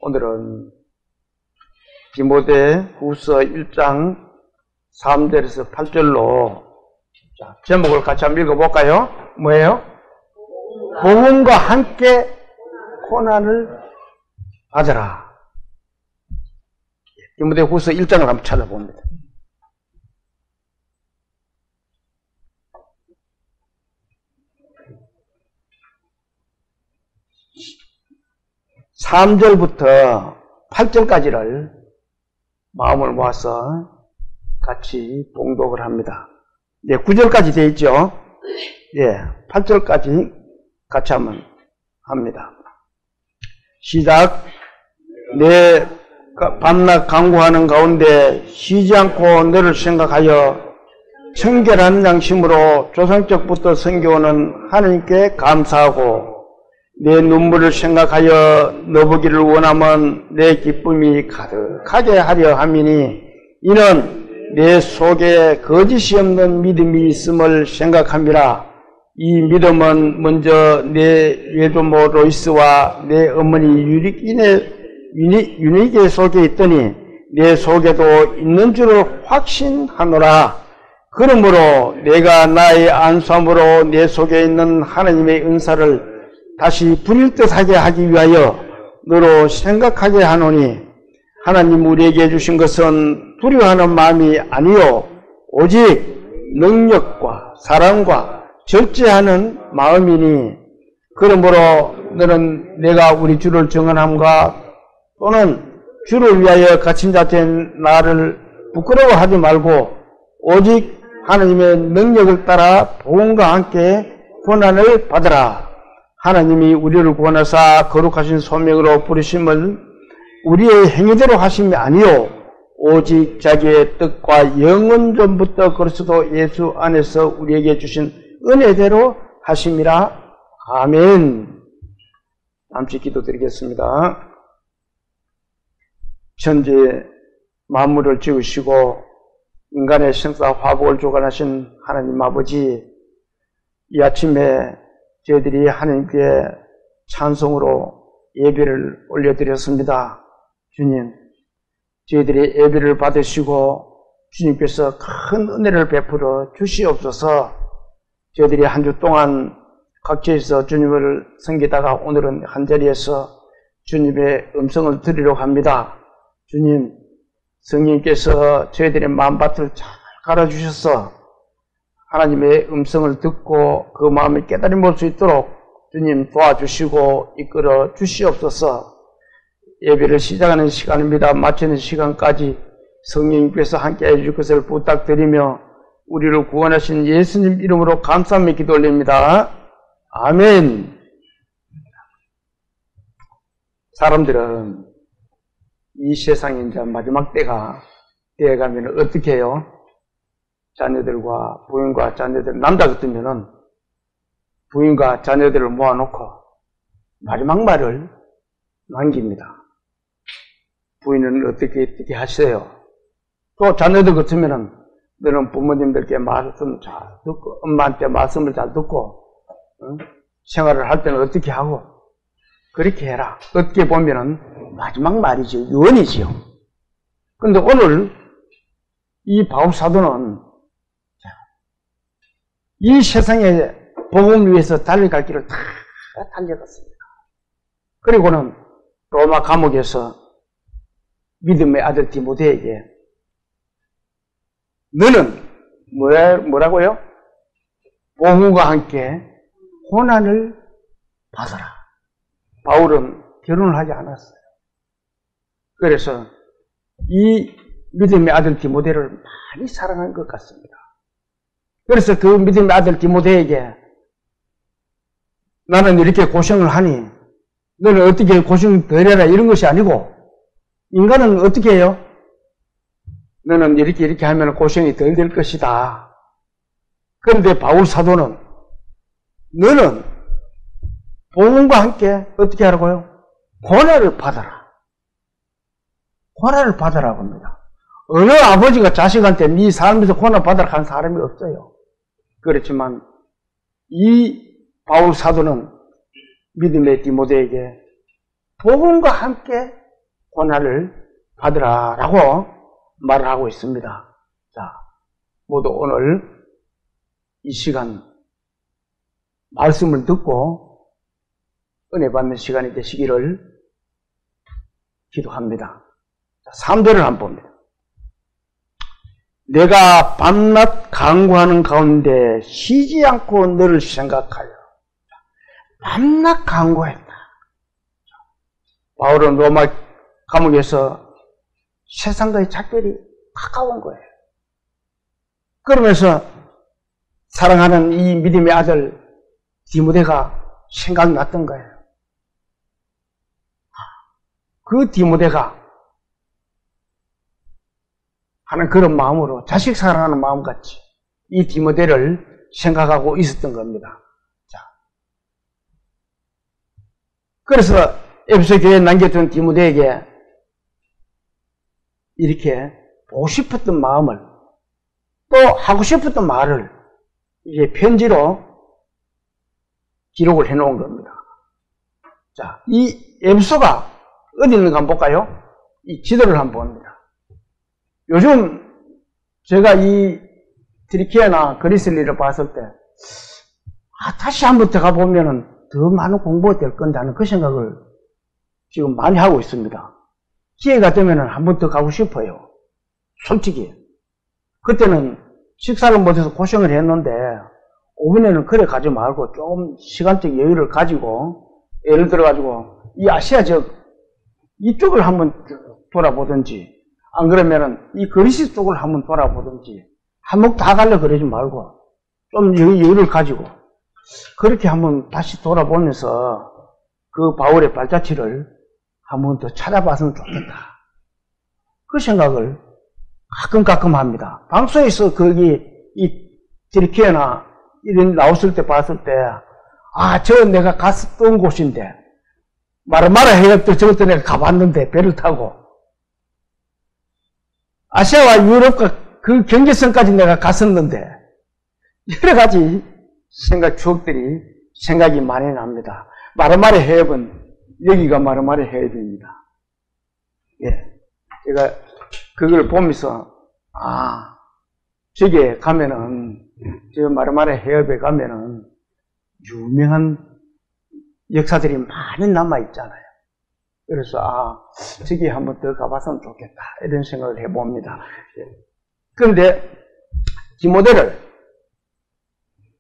오늘은 디모데후서 1장 3절에서 8절로 제목을 같이 한번 읽어볼까요? 뭐예요? 복음과 함께 고난을 받으라. 디모데후서 1장을 한번 찾아봅니다. (3절부터) 8절까지를 마음을 모아서 같이 봉독을 합니다. 네, 9절까지 되어 있죠? 예, 8절까지 같이 한번 합니다. 시작. 내 밤낮 강구하는 가운데 쉬지 않고 너를 생각하여 청결한 양심으로 조상적부터 섬겨오는 하나님께 감사하고 내 눈물을 생각하여 너보기를 원하면 내 기쁨이 가득하게 하려 함이니 이는 내 속에 거짓이 없는 믿음이 있음을 생각함이라. 이 믿음은 먼저 내 외조모 로이스와 내 어머니 유니게 속에 있더니 내 속에도 있는 줄을 확신하노라. 그러므로 내가 나의 안수함으로 내 속에 있는 하나님의 은사를 다시 부릴 듯하게 하기 위하여 너로 생각하게 하노니 하나님 우리에게 주신 것은 두려워하는 마음이 아니요 오직 능력과 사랑과 절제하는 마음이니 그러므로 너는 내가 우리 주를 증언함과 또는 주를 위하여 갇힌 자 된 나를 부끄러워하지 말고 오직 하나님의 능력을 따라 복음과 함께 고난을 받으라. 하나님이 우리를 구원하사 거룩하신 소명으로 부르심을 우리의 행위대로 하심이 아니요 오직 자기의 뜻과 영원 전부터 그리스도 예수 안에서 우리에게 주신 은혜대로 하심이라. 아멘. 잠시 기도드리겠습니다. 천지 만물을 지으시고 인간의 생사 화복을 주관하신 하나님 아버지, 이 아침에 저희들이 하나님께 찬송으로 예배를 올려드렸습니다. 주님, 저희들이 예배를 받으시고 주님께서 큰 은혜를 베풀어 주시옵소서. 저희들이 한 주 동안 각지에서 주님을 섬기다가 오늘은 한자리에서 주님의 음성을 들으려고 합니다. 주님, 성령님께서 저희들의 마음밭을 잘 갈아주셔서 하나님의 음성을 듣고 그 마음을 깨달음 볼 수 있도록 주님 도와주시고 이끌어 주시옵소서. 예배를 시작하는 시간입니다. 마치는 시간까지 성령님께서 함께 해주실 것을 부탁드리며 우리를 구원하신 예수님 이름으로 감사하며 기도 올립니다. 아멘. 사람들은 이 세상에 이제 마지막 때가 되어가면 어떻게 해요? 자녀들과 부인과 자녀들, 남자 같으면은 부인과 자녀들을 모아놓고 마지막 말을 남깁니다. 부인은 어떻게 하세요? 또 자녀들 같으면은 너는 부모님들께 말씀 잘 듣고 엄마한테 말씀을 잘 듣고 생활을 할 때는 어떻게 하고 그렇게 해라. 어떻게 보면은 마지막 말이죠. 유언이지요. 그런데 오늘 이 바울 사도는 이 세상에 복음을 위해서 달려갈 길을 다 달려갔습니다. 그리고는 로마 감옥에서 믿음의 아들 디모데에게 너는 뭐라고요? 복음과 함께 고난을 받아라. 바울은 결혼을 하지 않았어요. 그래서 이 믿음의 아들 디모데를 많이 사랑한 것 같습니다. 그래서 그 믿음의 아들 디모데에게 나는 이렇게 고생을 하니 너는 어떻게 고생 덜 해라 이런 것이 아니고 인간은 어떻게 해요? 너는 이렇게 하면 고생이 덜 될 것이다. 그런데 바울 사도는 너는 복음과 함께 어떻게 하라고요? 고난을 받아라. 고난을 받아라고 합니다. 어느 아버지가 자식한테 네 삶에서 고난 받아라 하는 사람이 없어요. 그렇지만 이 바울 사도는 믿음의 디모데에게 복음과 함께 고난을 받으라라고 말을 하고 있습니다. 자, 모두 오늘 이 시간 말씀을 듣고 은혜 받는 시간이 되시기를 기도합니다. 3절을 한번 봅니다. 내가 밤낮 간구하는 가운데 쉬지 않고 너를 생각하여. 밤낮 간구했다. 바울은 로마 감옥에서 세상과의 작별이 가까운 거예요. 그러면서 사랑하는 이 믿음의 아들 디모데가 생각났던 거예요. 그 디모데가 하는 그런 마음으로 자식 사랑하는 마음같이 이 디모데를 생각하고 있었던 겁니다. 자, 그래서 에베소 교회에 남겨둔 디모데에게 이렇게 보고 싶었던 마음을 또 하고 싶었던 말을 이제 편지로 기록을 해놓은 겁니다. 자, 이 에베소가 어디 있는가 한번 볼까요? 이 지도를 한번 봅니다. 요즘 제가 이 트리키아나 그리스를 봤을 때 다시 한번 들어가 보면은 더 많은 공부가 될 건데 하는 그 생각을 지금 많이 하고 있습니다. 기회가 되면은 한 번 더 가고 싶어요. 솔직히. 그때는 식사를 못해서 고생을 했는데 이번에는 그래 가지 말고 좀 시간적 여유를 가지고 예를 들어 가지고 이 아시아 지역 이쪽을 한번 돌아보든지 안 그러면은 이 그리스 쪽을 한번 돌아보든지 한몫 다 가려 그러지 말고 좀 여유를 가지고 그렇게 한번 다시 돌아보면서 그 바울의 발자취를 한번 더 찾아봤으면 좋겠다. 그 생각을 가끔 합니다. 방송에서 거기 이 트리키아나 이런 나왔을 때 봤을 때 저 내가 갔었던 곳인데 마르마라 해협도 저것도 내가 가봤는데 배를 타고 아시아와 유럽과 그 경계선까지 내가 갔었는데 여러 가지 추억들이 생각이 많이 납니다. 마르마라 해협은 여기가 마르마라 해협입니다. 예, 제가 그걸 보면서 저기에 가면은 저 마르마라 해협에 가면은 유명한 역사들이 많이 남아 있잖아요. 그래서 저기 한번 더 가봤으면 좋겠다 이런 생각을 해봅니다. 그런데 디모데를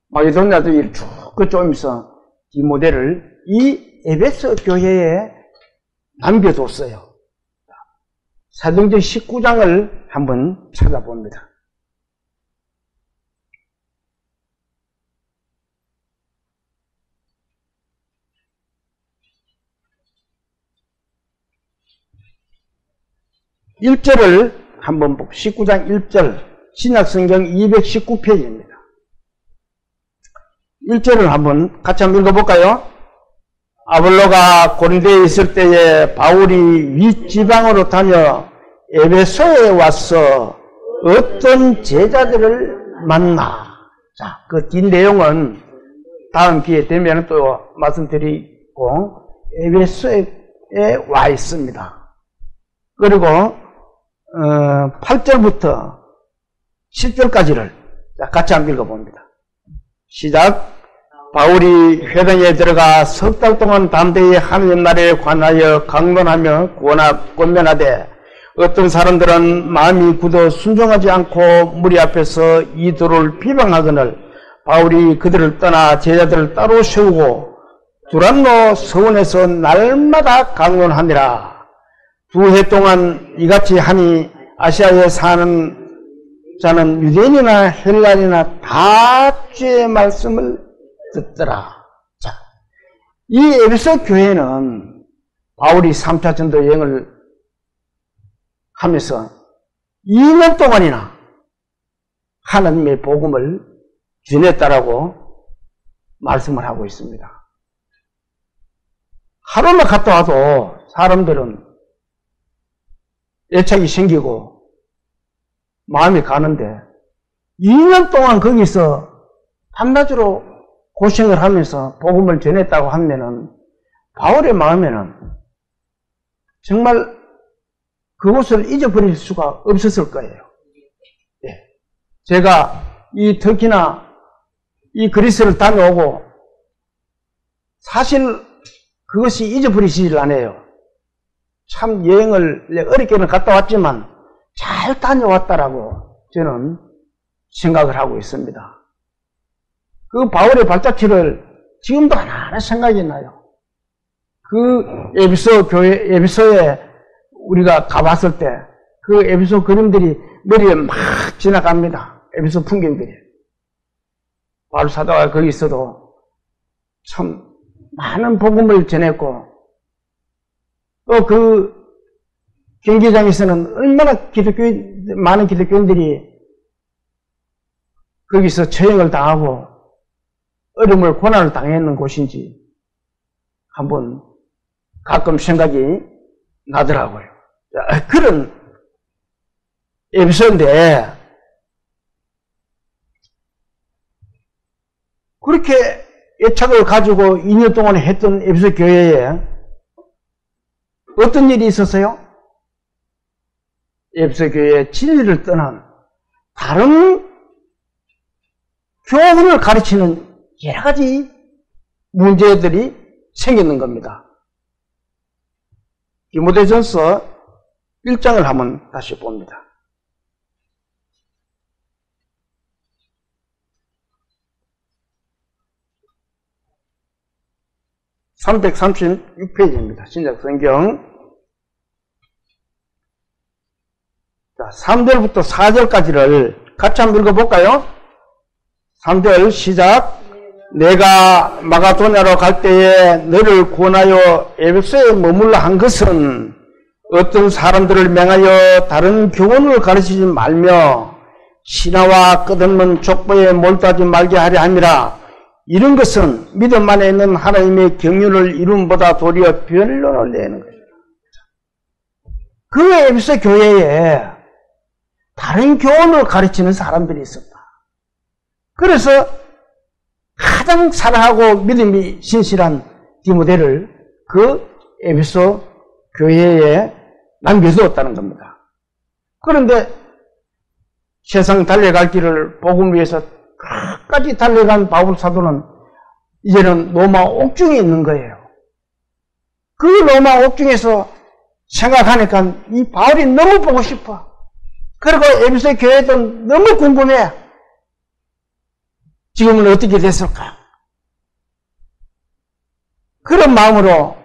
마게도냐도 쭉 그쪽에서 디모데를 이 에베소 교회에 남겨뒀어요. 사도행전 19장을 한번 찾아봅니다. (1절을) 한번 19장 1절 신약성경 219페이지입니다. 1절을 한번 같이 한번 읽어볼까요? 아볼로가 고린도에 있을 때에 바울이 윗지방으로 다녀 에베소에 와서 어떤 제자들을 만나. 자, 그 뒷내용은 다음 기회 되면 또 말씀드리고 에베소에 와 있습니다. 그리고 8절부터 10절까지를 같이 한번 읽어봅니다. 시작. 바울이 회당에 들어가 석 달 동안 담대히 하느님 나라에 관하여 강론하며 권면하되 어떤 사람들은 마음이 굳어 순종하지 않고 무리 앞에서 이들을 비방하거늘 바울이 그들을 떠나 제자들을 따로 세우고 두란노 서원에서 날마다 강론하니라. 2해 동안 이같이 하니 아시아에 사는 자는 유대인이나 헬라인이나 다 주의 말씀을 듣더라. 자, 이 에베소 교회는 바울이 3차 전도 여행을 하면서 2년 동안이나 하나님의 복음을 전했다라고 말씀을 하고 있습니다. 하루만 갔다 와도 사람들은 애착이 생기고 마음이 가는데 2년 동안 거기서 한마디로 고생을 하면서 복음을 전했다고 하면은 바울의 마음에는 정말 그곳을 잊어버릴 수가 없었을 거예요. 예. 제가 특히나 이 그리스를 다녀오고 사실 그것이 잊어버리지를 않아요. 참 여행을 어렵게는 갔다 왔지만 잘 다녀왔다라고 저는 생각을 하고 있습니다. 그 바울의 발자취를 지금도 하나하나 생각이 나요. 그 에베소에 우리가 가봤을 때 그 에베소 그림들이 머리에 막 지나갑니다. 에베소 풍경들이. 바울 사도가 거기 있어도 참 많은 복음을 전했고 또 그 경기장에서는 얼마나 많은 기독교인들이 거기서 처형을 당하고 어려움을 고난을 당했는 곳인지 한번 가끔 생각이 나더라고요. 그런 에베소인데 그렇게 애착을 가지고 2년 동안 했던 에베소 교회에 어떤 일이 있었어요? 에베소 교회의 진리를 떠난 다른 교훈을 가르치는 여러 가지 문제들이 생기는 겁니다. 디모데전서 1장을 한번 다시 봅니다. 336페이지입니다. 신약성경. 자, 3절부터 4절까지를 같이 한번 읽어볼까요? 3절 시작. 내가 마가도냐로 갈 때에 너를 권하여 에베소에 머물러 한 것은 어떤 사람들을 명하여 다른 교훈을 가르치지 말며 신하와 끝없는 족보에 몰두하지 말게 하려 함이라. 이런 것은 믿음 안에 있는 하나님의 경륜을 이룸보다 도리어 변론을 내는 것이다. 그 에베소 교회에 다른 교훈을 가르치는 사람들이 있었다. 그래서 가장 사랑하고 믿음이 신실한 디모데를 그 에베소 교회에 남겨두었다는 겁니다. 그런데 세상 달려갈 길을 복음을 위해서 끝까지 달려간 바울 사도는 이제는 로마 옥중에 있는 거예요. 그 로마 옥중에서 생각하니까 이 바울이 너무 보고 싶어. 그리고 에베소 교회도 너무 궁금해. 지금은 어떻게 됐을까? 그런 마음으로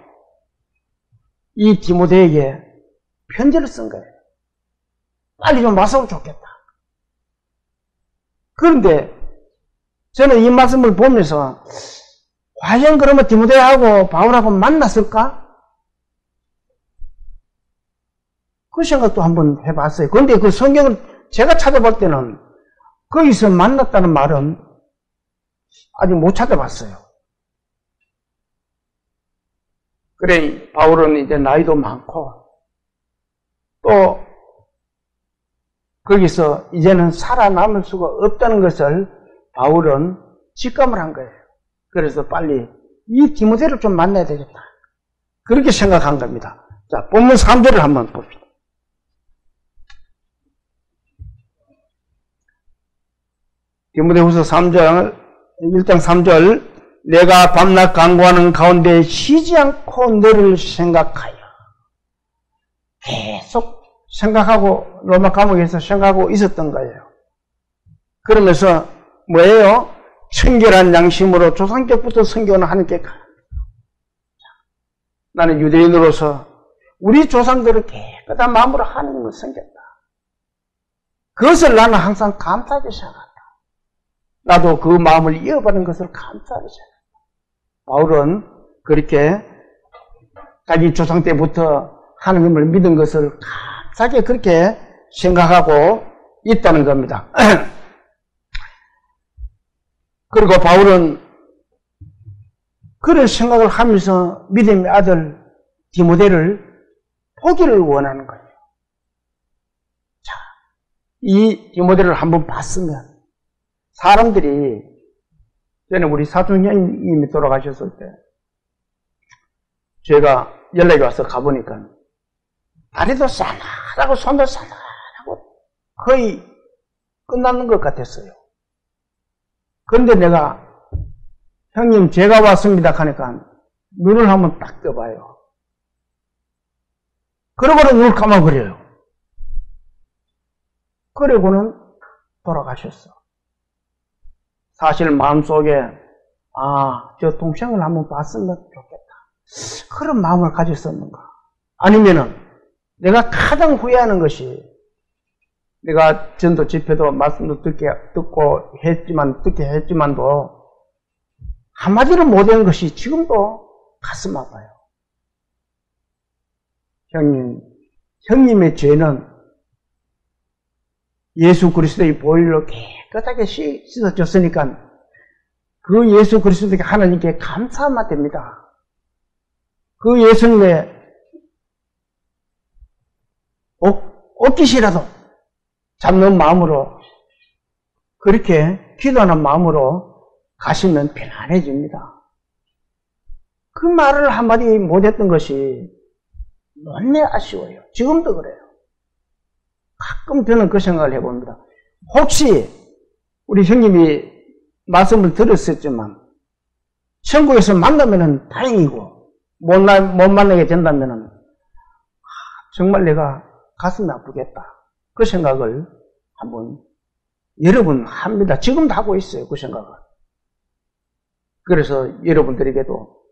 이 디모데에게 편지를 쓴 거예요. 빨리 좀 왔으면 좋겠다. 그런데 저는 이 말씀을 보면서 과연 그러면 디모데하고 바울하고 만났을까? 그 생각도 한번 해봤어요. 그런데 그 성경을 제가 찾아볼 때는 거기서 만났다는 말은 아직 못 찾아봤어요. 그래, 바울은 이제 나이도 많고, 또, 거기서 이제는 살아남을 수가 없다는 것을 바울은 직감을 한 거예요. 그래서 빨리 이 디모데를 좀 만나야 되겠다. 그렇게 생각한 겁니다. 자, 본문 3절을 한번 봅시다. 디모데후서 1장 3절. 내가 밤낮 간구하는 가운데 쉬지 않고 너를 생각하여. 계속 생각하고 로마 감옥에서 생각하고 있었던 거예요. 그러면서 뭐예요? 청결한 양심으로 조상 때부터 섬겨오는 하나님께 가. 나는 유대인으로서 우리 조상들을 깨끗한 마음으로 하나님을 섬겼다. 그것을 나는 항상 감사하게 생각한다. 나도 그 마음을 이어받은 것을 감사하게 생각한다. 바울은 그렇게 자기 조상 때부터 하나님을 믿은 것을 감사하게 그렇게 생각하고 있다는 겁니다. 그리고 바울은 그런 생각을 하면서 믿음의 아들 디모데를 보기를 원하는 거예요. 자, 이 디모데를 한번 봤으면 사람들이 전에 우리 사촌형님이 돌아가셨을 때 제가 연락이 와서 가보니까 다리도 싸늘하고 손도 싸늘하고 거의 끝나는 것 같았어요. 그런데 내가 형님 제가 왔습니다 하니까 눈을 한번 딱 떠봐요. 그러고는 눈을 감아버려요. 그러고는 돌아가셨어. 사실 마음속에 저 동생을 한번 봤으면 좋겠다. 그런 마음을 가졌었는가? 아니면은 내가 가장 후회하는 것이 내가 전도 집회도 말씀도 듣게 했지만도 한마디로 못한 것이 지금도 가슴 아파요. 형님의 죄는 예수 그리스도의 보혈로 깨끗하게 씻어졌으니까 그 예수 그리스도께 하나님께 감사하면 됩니다. 그 예수님의 옷깃이라도 잡는 마음으로 그렇게 기도하는 마음으로 가시면 편안해집니다. 그 말을 한마디 못했던 것이 너무 아쉬워요. 지금도 그래요. 가끔 저는 그 생각을 해봅니다. 혹시 우리 형님이 말씀을 들었었지만 천국에서 만나면 다행이고 못 만나게 된다면 정말 내가 가슴이 아프겠다. 그 생각을 한번 여러 번 합니다. 지금도 하고 있어요. 그 생각을. 그래서 여러분들에게도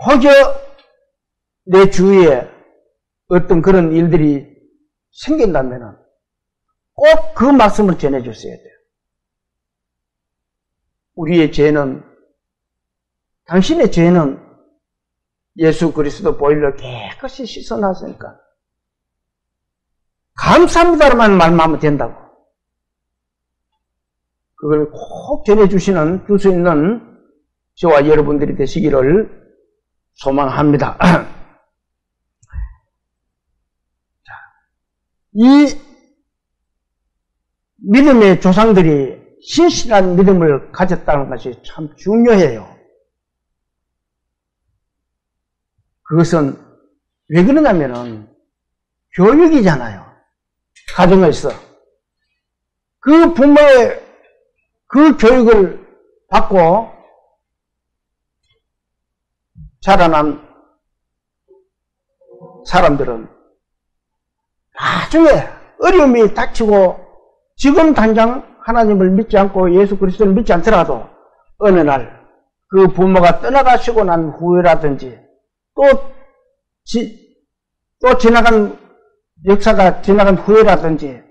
혹여 내 주위에 어떤 그런 일들이 생긴다면 꼭 그 말씀을 전해줬어야 돼요. 우리의 죄는, 당신의 죄는 예수 그리스도 보혈로 깨끗이 씻어놨으니까 감사합니다라는 말만 하면 된다고. 그걸 꼭 전해주시는 줄 수 있는 저와 여러분들이 되시기를 소망합니다. 이 믿음의 조상들이 신실한 믿음을 가졌다는 것이 참 중요해요. 그것은 왜 그러냐면은 교육이잖아요. 가정에서. 그 부모의 그 교육을 받고 자라난 사람들은 나중에 어려움이 닥치고 지금 당장 하나님을 믿지 않고 예수 그리스도를 믿지 않더라도 어느 날 그 부모가 떠나가시고 난 후에라든지 또 지나간 역사가 지나간 후에라든지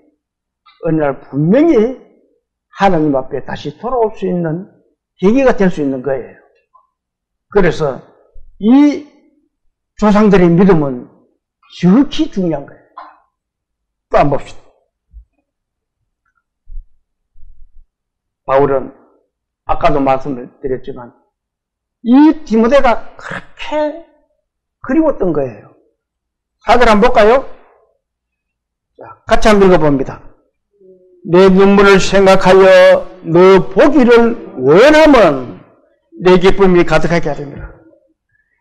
어느 날 분명히 하나님 앞에 다시 돌아올 수 있는 계기가 될 수 있는 거예요. 그래서 이 조상들의 믿음은 지극히 중요한 거예요. 또 한번 봅시다. 바울은 아까도 말씀을 드렸지만 이 디모데가 그렇게 그리웠던 거예요. 사절 한번 볼까요? 자, 같이 한번 읽어봅니다. 내 눈물을 생각하여 너 보기를 원하면 내 기쁨이 가득하게 하리라.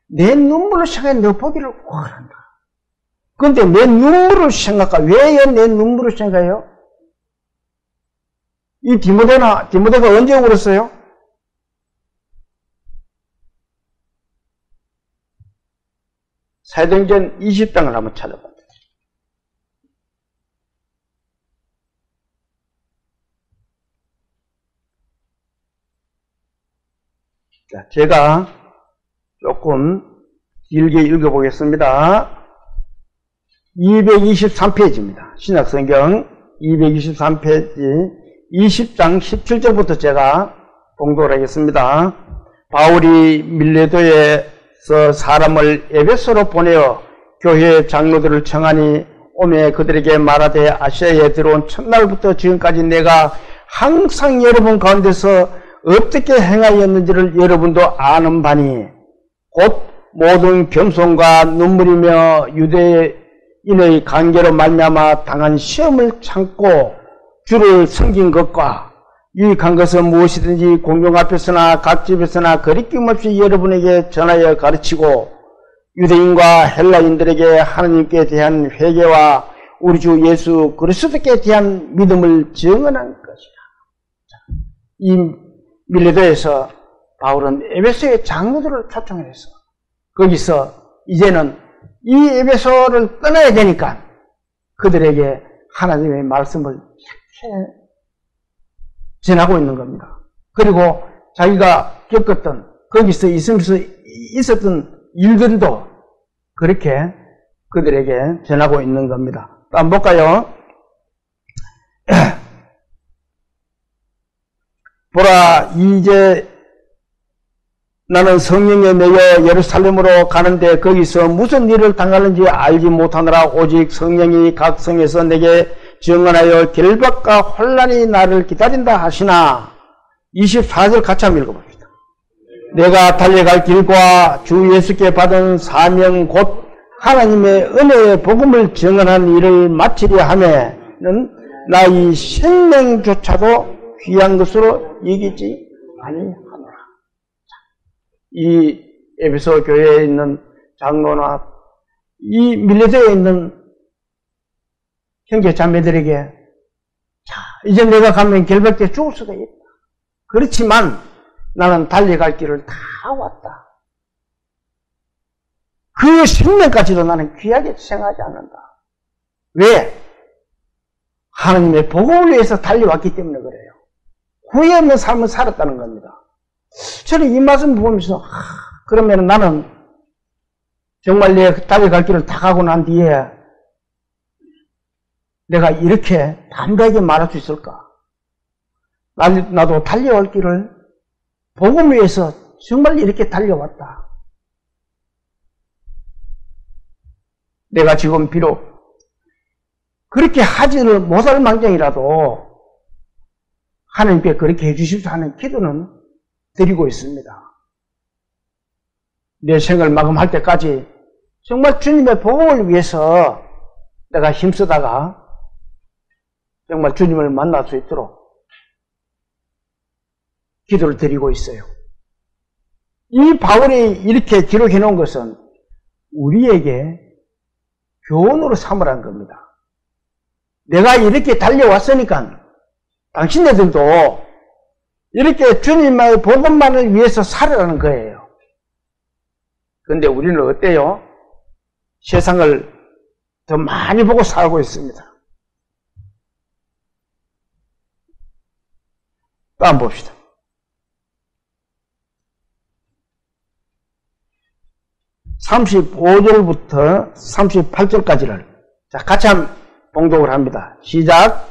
내 눈물을 생각해 너 보기를 원한다. 그런데 내 눈물을 생각하, 왜요? 내 눈물을 생각해요? 이 디모데가 언제 울었어요? 사도행전 20장을 한번 찾아봅니다. 자, 제가 조금 길게 읽어보겠습니다. 223페이지입니다. 신약성경 223페이지 20장 17절부터 제가 봉독을 하겠습니다. 바울이 밀레도에서 사람을 에베소로 보내어 교회 장로들을 청하니 오매 그들에게 말하되 아시아에 들어온 첫날부터 지금까지 내가 항상 여러분 가운데서 어떻게 행하였는지를 여러분도 아는 바니 곧 모든 겸손과 눈물이며 유대인의 관계로 말미암아 당한 시험을 참고 주를 섬긴 것과 유익한 것은 무엇이든지 공중 앞에서나 각 집에서나 거리낌 없이 여러분에게 전하여 가르치고 유대인과 헬라인들에게 하나님께 대한 회개와 우리 주 예수 그리스도께 대한 믿음을 증언한 것이다. 이 밀레도에서 바울은 에베소의 장로들을 초청해서 거기서 이제는 이 에베소를 떠나야 되니까 그들에게 하나님의 말씀을 이렇게 전하고 있는 겁니다. 그리고 자기가 겪었던 거기서 있었던 일들도 그렇게 그들에게 전하고 있는 겁니다. 또 한번 볼까요? 보라, 이제 나는 성령에 매여 예루살렘으로 가는데 거기서 무슨 일을 당하는지 알지 못하느라 오직 성령이 각 성에서 내게 증언하여 결박과 혼란이 나를 기다린다 하시나. 24절 같이 한번 읽어봅시다. 내가 달려갈 길과 주 예수께 받은 사명 곧 하나님의 은혜의 복음을 증언한 일을 마치려 하면은 나 이 생명조차도 귀한 것으로 여기지 아니하노라. 이 에베소 교회에 있는 장로나 이 밀레도에 있는 형제 자매들에게 자, 이제 내가 가면 결박돼 죽을 수도 있다. 그렇지만 나는 달려갈 길을 다 왔다. 그 생명까지도 나는 귀하게 생각하지 않는다. 왜? 하나님의 복음을 위해서 달려왔기 때문에 그래요. 후회 없는 삶을 살았다는 겁니다. 저는 이 말씀 보면서 그러면 나는 정말 내 달려갈 길을 다 가고 난 뒤에 내가 이렇게 담대하게 말할 수 있을까? 나도 달려올 길을 복음 위해서 정말 이렇게 달려왔다. 내가 지금 비록 그렇게 하지를 못할 망정이라도 하나님께 그렇게 해주십사 하는 기도는 드리고 있습니다. 내 생을 마감할 때까지 정말 주님의 복음을 위해서 내가 힘쓰다가 정말 주님을 만날 수 있도록 기도를 드리고 있어요. 이 바울이 이렇게 기록해 놓은 것은 우리에게 교훈으로 삼으라는 겁니다. 내가 이렇게 달려왔으니까 당신네들도 이렇게 주님의 복음만을 위해서 살으라는 거예요. 그런데 우리는 어때요? 세상을 더 많이 보고 살고 있습니다. 또 한번 봅시다. 35절부터 38절까지를 자, 같이 한번 봉독을 합니다. 시작.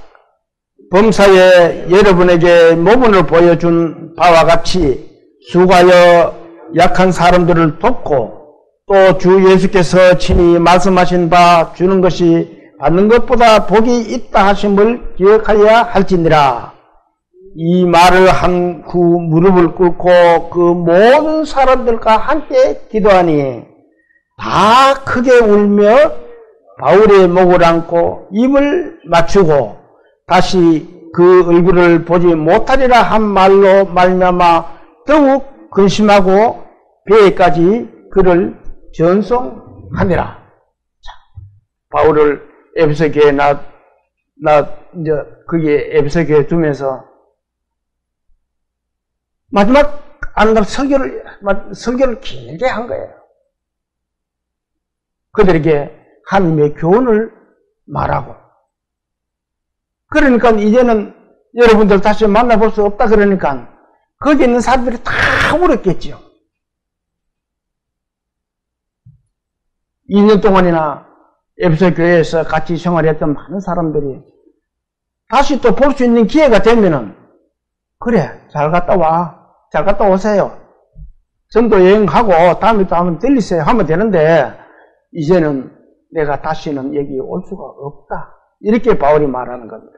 범사에 여러분에게 모범을 보여준 바와 같이 수고하여 약한 사람들을 돕고 또 주 예수께서 친히 말씀하신 바 주는 것이 받는 것보다 복이 있다 하심을 기억하여야 할지니라. 이 말을 한 후 무릎을 꿇고 그 모든 사람들과 함께 기도하니 다 크게 울며 바울의 목을 안고 입을 맞추고 다시 그 얼굴을 보지 못하리라 한 말로 말미암아 더욱 근심하고 배에까지 그를 전송하니라. 바울을 에베소 교회에 이제 그게 에베소 교회에 두면서 마지막 안날 설교를 길게 한 거예요. 그들에게 하나님의 교훈을 말하고. 그러니까 이제는 여러분들 다시 만나볼 수 없다 그러니까 거기 있는 사람들이 다 울었겠죠. 2년 동안이나 에베소 교회에서 같이 생활했던 많은 사람들이 다시 또 볼 수 있는 기회가 되면은 그래 잘 갔다 와. 잘 갔다 오세요. 전도 여행하고 다음에 또 한번 들리세요 하면 되는데 이제는 내가 다시는 여기 올 수가 없다. 이렇게 바울이 말하는 겁니다.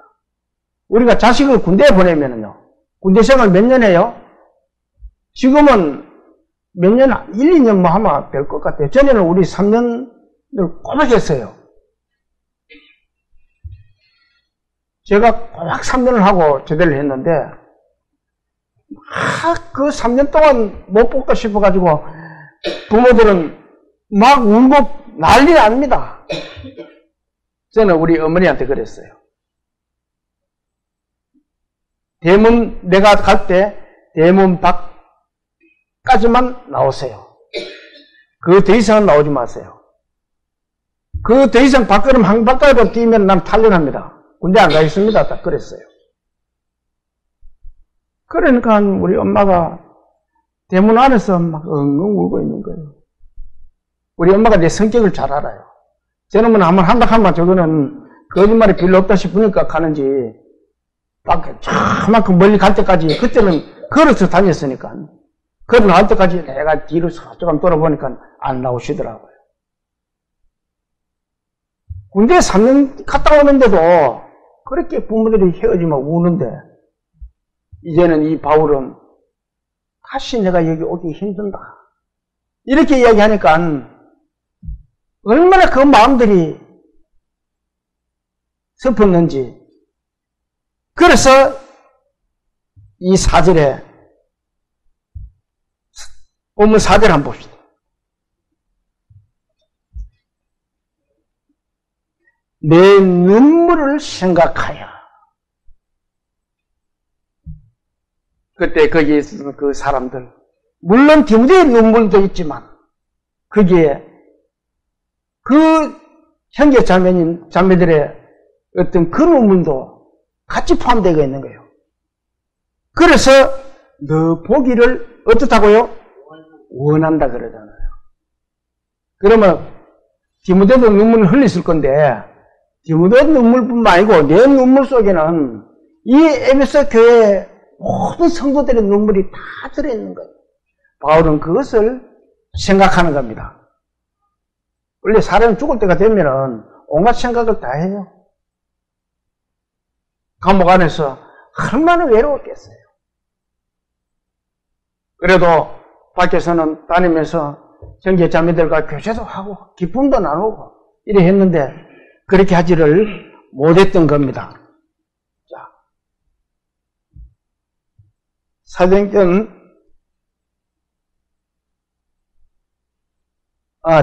우리가 자식을 군대에 보내면요. 군대 생활 몇 년 해요? 지금은 몇 년, 1, 2년 뭐 하면 될 것 같아요. 전에는 우리 3년을 꼬박 했어요. 제가 꼬박 3년을 하고 제대를 했는데 그 3년 동안 못 볼까 싶어가지고 부모들은 막 울고 난리 납니다. 저는 우리 어머니한테 그랬어요. 대문, 내가 갈 때 대문 밖까지만 나오세요. 그 더 이상은 나오지 마세요. 그 더 이상 밖으로 한 바깥으로 뛰면 난 탈려납니다. 군대 안 가겠습니다. 딱 그랬어요. 그러니까 우리 엄마가 대문 안에서 막 엉엉 울고 있는 거예요. 우리 엄마가 내 성격을 잘 알아요. 저놈은 한번 한다 하면 저거는 거짓말이 별로 없다 싶으니까 가는지 밖에 저만큼 멀리 갈 때까지, 그때는 걸어서 다녔으니까 걸어 나올 때까지 내가 뒤로 조금 돌아보니까 안 나오시더라고요. 군대에 3년 갔다 오는데도 그렇게 부모들이 헤어지면 우는데, 이제는 이 바울은 다시 내가 여기 오기 힘든다 이렇게 이야기하니까 얼마나 그 마음들이 슬펐는지. 그래서 이 4절에 본문 4절 한번 봅시다. 내 눈물을 생각하여. 그때 거기에 있었던 그 사람들, 물론 디모데의 눈물도 있지만 거기에 그 형제 자매들의 어떤 그 눈물도 같이 포함되어 있는 거예요. 그래서 너 보기를 어떻다고요? 원한다 그러잖아요. 그러면 디모데도 눈물을 흘렸을 건데, 디모데의 눈물뿐만 아니고 내 눈물 속에는 이 에베소 교회 모든 성도들의 눈물이 다 들어있는 거예요. 바울은 그것을 생각하는 겁니다. 원래 사람이 죽을 때가 되면은 온갖 생각을 다 해요. 감옥 안에서 얼마나 외로웠겠어요. 그래도 밖에서는 다니면서 형제 자매들과 교제도 하고 기쁨도 나누고 이래 했는데 그렇게 하지를 못했던 겁니다. 자, 사도행전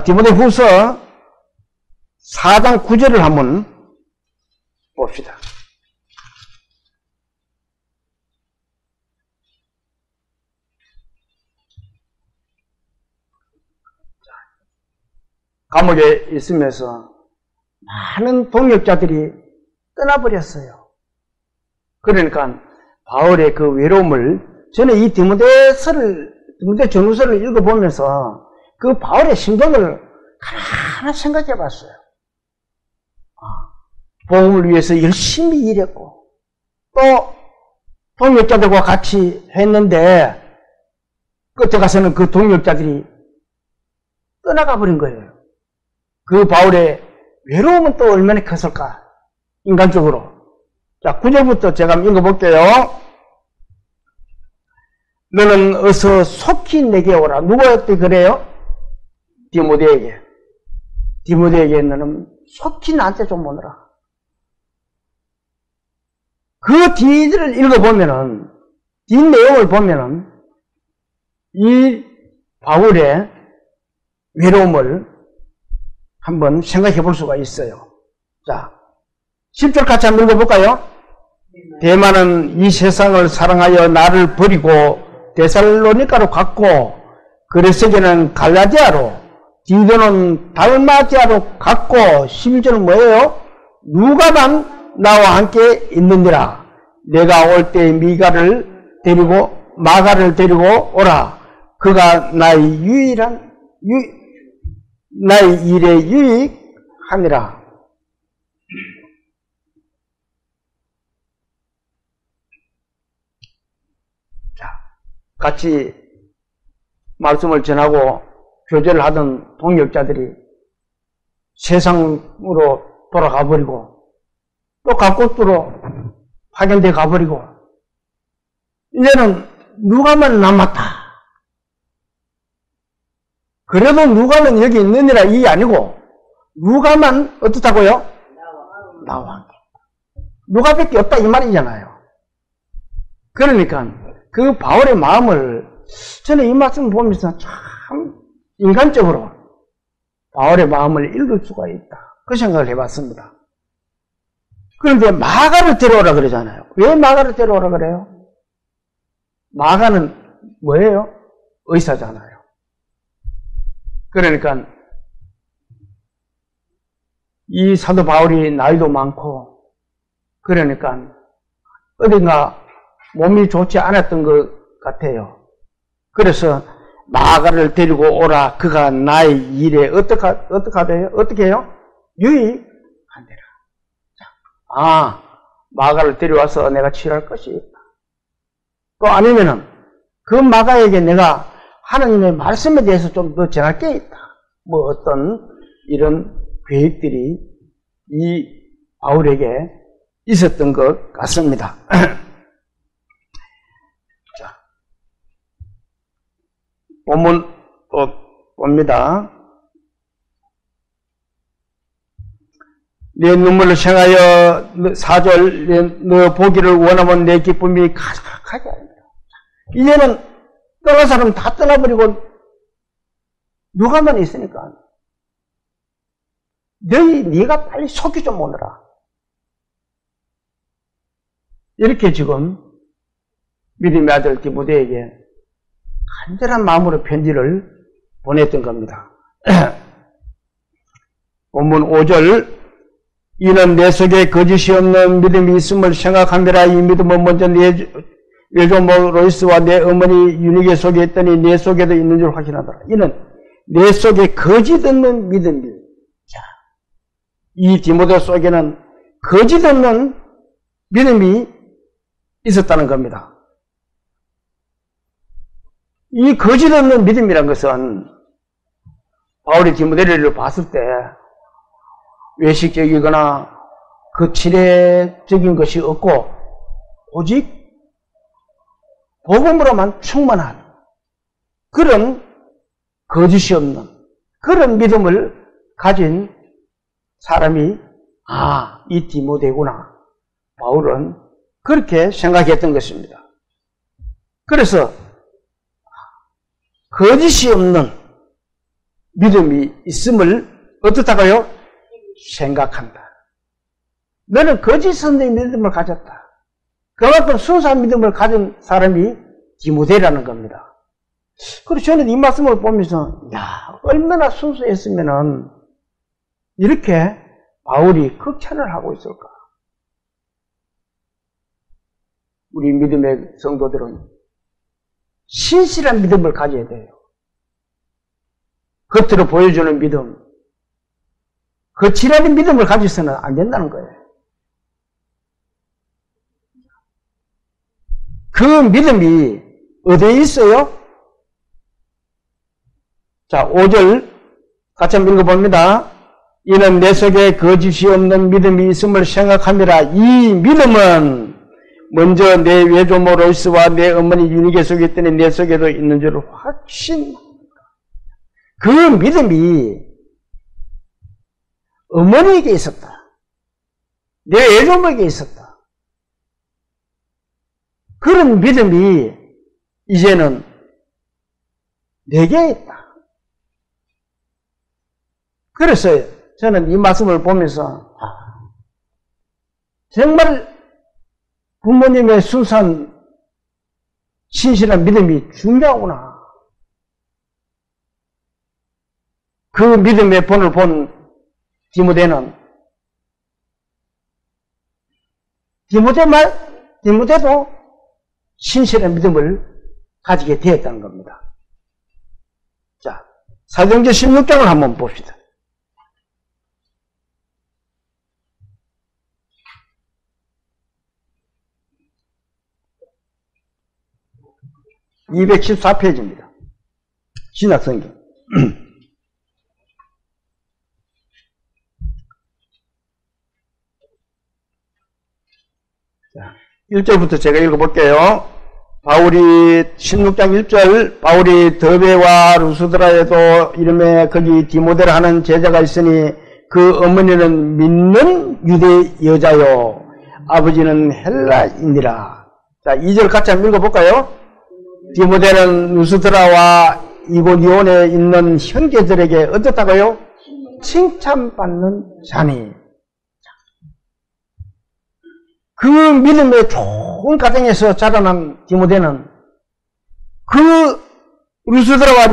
디모데후서 4장 9절을 한번 봅시다. 감옥에 있으면서 많은 동역자들이 떠나버렸어요. 그러니까 바울의 그 외로움을, 저는 이 디모데 전후서를 읽어보면서 그 바울의 심정을 하나하나 생각해 봤어요. 복음을 위해서 열심히 일했고 또 동역자들과 같이 했는데 끝에 가서는 그 동역자들이 떠나가 버린 거예요. 그 바울의 외로움은 또 얼마나 컸을까, 인간적으로. 자, 9절부터 제가 한번 읽어볼게요. 너는 어서 속히 내게 오라. 누구한테 그래요? 디모데에게. 디모데에게 너는 속히 나한테 좀 오너라. 그 뒤를 읽어보면은, 뒷내용을 보면은, 이 바울의 외로움을 한번 생각해 볼 수가 있어요. 자, 10절 같이 한번 읽어볼까요? 데마는 이 세상을 사랑하여 나를 버리고 데살로니가로 갔고, 그레스게는 갈라디아로, 디도는 달마티아로 갔고, 11절은 뭐예요? 누가만 나와 함께 있느니라. 내가 올 때 마가를 데리고 오라. 그가 나의 일에 유익하니라. 자, 같이 말씀을 전하고 교제를 하던 동역자들이 세상으로 돌아가 버리고 또 각 곳으로 파견돼 가버리고 이제는 누가만 남았다. 그래도 누가는 여기 있느니라 이 아니고 누가만 어떻다고요? 나와. 누가밖에 없다 이 말이잖아요. 그러니까 그 바울의 마음을 저는 이 말씀을 보면서 참 인간적으로 바울의 마음을 읽을 수가 있다. 그 생각을 해봤습니다. 그런데 마가를 데려오라 그러잖아요. 왜 마가를 데려오라 그래요? 마가는 뭐예요? 의사잖아요. 그러니까 이 사도 바울이 나이도 많고 그러니까 어딘가 몸이 좋지 않았던 것 같아요. 그래서 마가를 데리고 오라. 그가 나의 일에 어떻게 해요? 유익한대라. 마가를 데려와서 내가 치료할 것이 있다. 또 아니면은 그 마가에게 내가 하나님의 말씀에 대해서 좀 더 전할 게 있다. 뭐 어떤 이런 계획들이 이 바울에게 있었던 것 같습니다. 자, 본문 또 봅니다. 내 눈물을 생하여 4절 너 보기를 원하면 내 기쁨이 가득하게 합니다. 이제는 떠난 사람 다 떠나버리고 누가만 있으니까 네가 빨리 속이 좀 오너라. 이렇게 지금 믿음의 아들 디모데에게 간절한 마음으로 편지를 보냈던 겁니다. 본문 5절 이는 내 속에 거짓이 없는 믿음이 있음을 생각하느라 이 믿음은 먼저 내 외조모 로이스와 내 어머니 유니게 속에 있더니 내 속에도 있는 줄 확신하더라. 이는 내 속에 거짓 없는 믿음이 이 디모데 속에는 거짓 없는 믿음이 있었다는 겁니다. 이 거짓 없는 믿음이란 것은 바울이 디모데를 봤을 때 외식적이거나 거칠애적인 것이 없고 오직 복음으로만 충만한 그런 거짓이 없는 그런 믿음을 가진 사람이 이 디모데구나. 바울은 그렇게 생각했던 것입니다. 그래서 거짓이 없는 믿음이 있음을 어떻다고요? 생각한다. 너는 거짓 없는 믿음을 가졌다. 그만큼 순수한 믿음을 가진 사람이 디모데라는 겁니다. 그리고 저는 이 말씀을 보면서 얼마나 순수했으면은 이렇게 바울이 극찬을 하고 있을까? 우리 믿음의 성도들은 신실한 믿음을 가져야 돼요. 겉으로 보여주는 믿음, 거칠은 믿음을 가져서는 안 된다는 거예요. 그 믿음이 어디에 있어요? 자, 5절 같이 한번 읽어봅니다. 이는 내 속에 거짓이 없는 믿음이 있음을 생각함이라. 이 믿음은 먼저 내 외조모 로이스와 내 어머니 유니게 속에 있더니 내 속에도 있는 줄 확신합니다. 그 믿음이 어머니에게 있었다. 내 외조모에게 있었다. 그런 믿음이 이제는 내게 있다. 그래서 저는 이 말씀을 보면서 정말 부모님의 순수한 신실한 믿음이 중요하구나. 그 믿음의 본을 본 디모데는 디모데도 신실한 믿음을 가지게 되었다는 겁니다. 자, 사도행전 16장을 한번 봅시다. (214페이지입니다) 신약성경. 자, 1절부터 제가 읽어볼게요. 바울이 16장 1절 바울이 더베와 루스드라에도 이름에 거기 디모데를 하는 제자가 있으니 그 어머니는 믿는 유대 여자요 아버지는 헬라인이라. 자, 2절 같이 한번 읽어볼까요? 디모데는 루스드라와 이고니온에 있는 형제들에게 어떻다고요? 칭찬받는 자니. 그 믿음의 좋은 가정에서 자라난 디모데는 그 루스드라와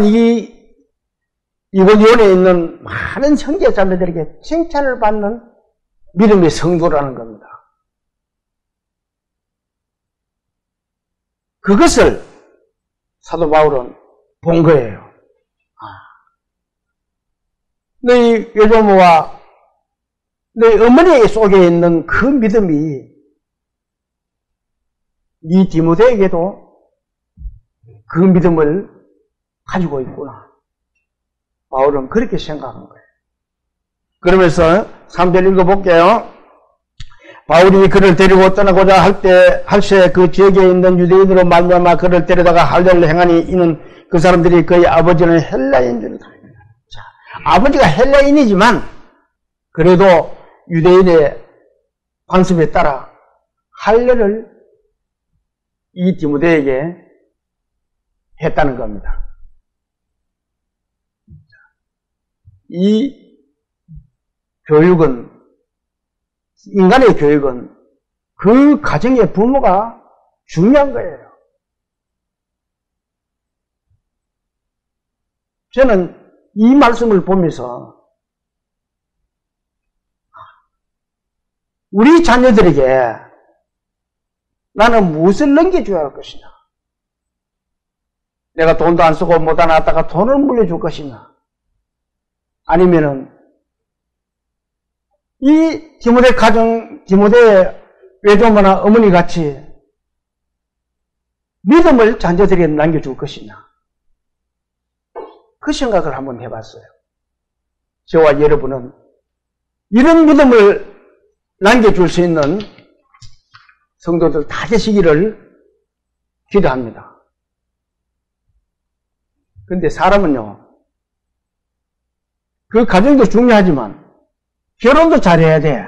이고니온에 있는 많은 형제 자매들에게 칭찬을 받는 믿음의 성도라는 겁니다. 그것을 사도 바울은 본 거예요. 너희 외조모와 너희 어머니 속에 있는 그 믿음이 네 디모데에게도 그 믿음을 가지고 있구나. 바울은 그렇게 생각한 거예요. 그러면서 3절 읽어볼게요. 바울이 그를 데리고 떠나고자 할새 그 지역에 있는 유대인으로 말미암아 그를 데려다가 할례를 행하니 이는 그 사람들이 그의 아버지는 헬라인 줄 알았다. 자, 아버지가 헬라인이지만 그래도 유대인의 관습에 따라 할례를 이 디모데에게 했다는 겁니다. 이 교육은, 인간의 교육은 그 가정의 부모가 중요한 거예요. 저는 이 말씀을 보면서 우리 자녀들에게 나는 무엇을 넘겨줘야 할 것이냐? 내가 돈도 안 쓰고 못 하다가 돈을 물려줄 것이냐? 아니면은 이 디모데 가정, 디모데의 외조모나 어머니 같이 믿음을 자녀들에게 남겨줄 것이냐? 그 생각을 한번 해봤어요. 저와 여러분은 이런 믿음을 남겨줄 수 있는 성도들 다 되시기를 기도합니다. 그런데 사람은요, 그 가정도 중요하지만 결혼도 잘해야 돼.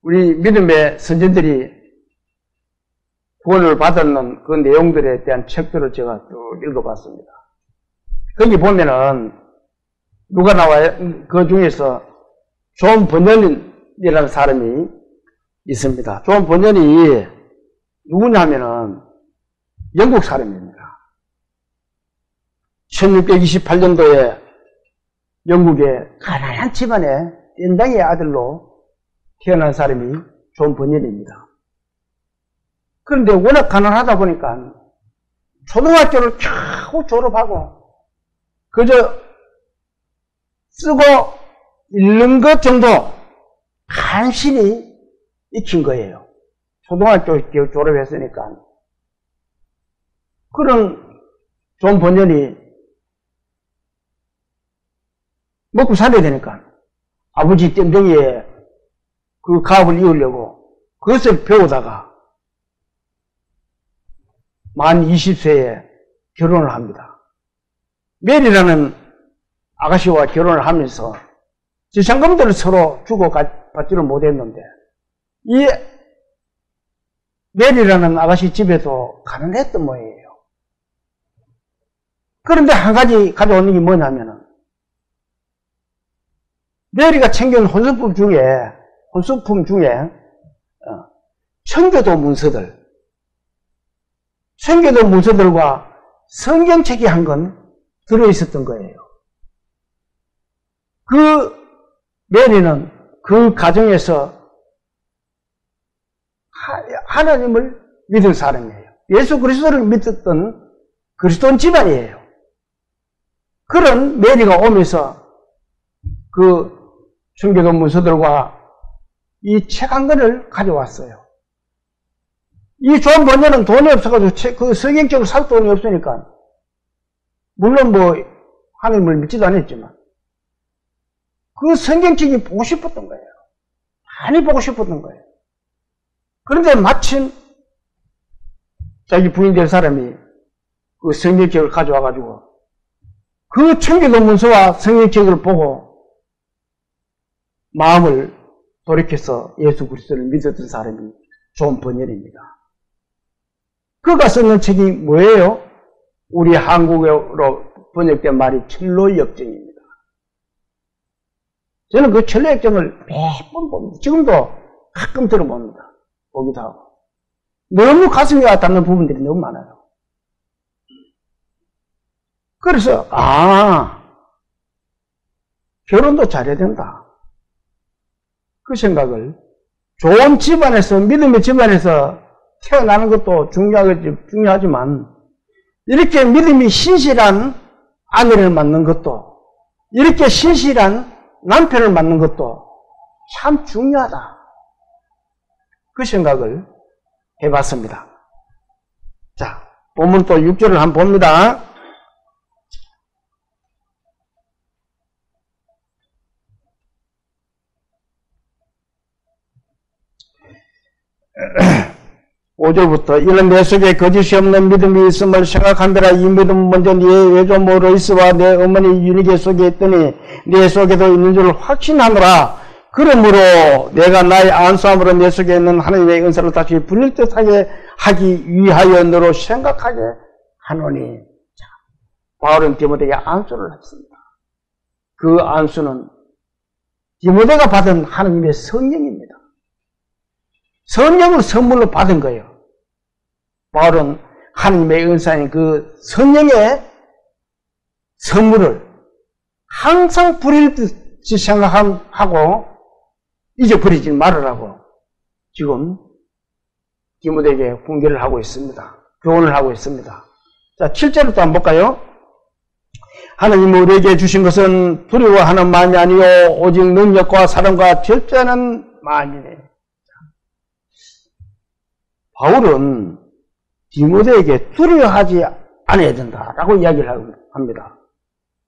우리 믿음의 선진들이 구원을 받았는 그 내용들에 대한 책들을 제가 또 읽어봤습니다. 거기 보면은 누가 나와요? 그 중에서 존 버년이라는 사람이 있습니다. 존 버년이 누구냐면은 영국 사람입니다. 1628년도에 영국의 가난한 집안의 뗀당의 아들로 태어난 사람이 존 버년입니다. 그런데 워낙 가난하다 보니까 초등학교를 겨우 졸업하고 그저 쓰고 읽는 것 정도 간신히 익힌 거예요. 초등학교 졸업했으니까. 그런 존 버년이 먹고 살아야 되니까 아버지 땜덩이에 그 가업을 이으려고 그것을 배우다가 만 20세에 결혼을 합니다. 메리라는 아가씨와 결혼을 하면서 지상금들을 서로 주고 받지를 못했는데 이 메리라는 아가씨 집에도 가난했던 모양이에요. 그런데 한 가지 가져오는 게 뭐냐면은 메리가 챙겨온 혼수품 중에 청교도 문서들과 성경책이 한 권 들어있었던 거예요. 그 메리는 그 가정에서 하나님을 믿은 사람이에요. 예수 그리스도를 믿었던 그리스도인 집안이에요. 그런 메리가 오면서 그 청교도 문서들과 이 책 한 권을 가져왔어요. 이 존 버년은 돈이 없어가지고 그 성경책을 살 돈이 없으니까 물론 뭐 하나님을 믿지도 않았지만 그 성경책이 보고 싶었던 거예요. 많이 보고 싶었던 거예요. 그런데 마침 자기 부인 될 사람이 그 성경책을 가져와가지고 그 청교도 문서와 성경책을 보고 마음을 돌이켜서 예수 그리스도를 믿었던 사람이 존 버년입니다. 그가 쓰는 책이 뭐예요? 우리 한국어로 번역된 말이 철로역정입니다. 저는 그 철로역정을 매번 봅니다. 지금도 가끔 들어봅니다. 보기도 하고. 너무 가슴이 와닿는 부분들이 너무 많아요. 그래서 결혼도 잘해야 된다. 그 생각을 좋은 집안에서 믿음의 집안에서 태어나는 것도 중요하지만 이렇게 믿음이 신실한 아내를 만난 것도 이렇게 신실한 남편을 만난 것도 참 중요하다. 그 생각을 해봤습니다. 자, 본문 또 6절을 한번 봅니다. (5절부터) 이는 내 속에 거짓이 없는 믿음이 있음을 생각한다라. 이 믿음은 먼저 네 외조모 로이스와 내 어머니 유니게 속에 있더니 네 속에도 있는 줄 확신하노라. 그러므로 내가 나의 안수함으로 내 속에 있는 하나님의 은사를 다시 불릴 듯하게 하기 위하여 너로 생각하게 하노니. 자, 바울은 디모데에게 안수를 했습니다. 그 안수는 디모데가 받은 하나님의 성령입니다. 성령을 선물로 받은 거예요. 바울은 하나님의 은사인 그 성령의 선물을 항상 부릴 듯이 생각하고 잊어버리지 말으라고 지금 디모데에게 훈계를 하고 있습니다. 교훈을 하고 있습니다. 자, 7절을 또 한번 볼까요? 하나님이 우리에게 주신 것은 두려워하는 마음이 아니요 오직 능력과 사랑과 절제하는 마음이네. 바울은 디모데에게 두려워하지 않아야 된다라고 이야기를 합니다.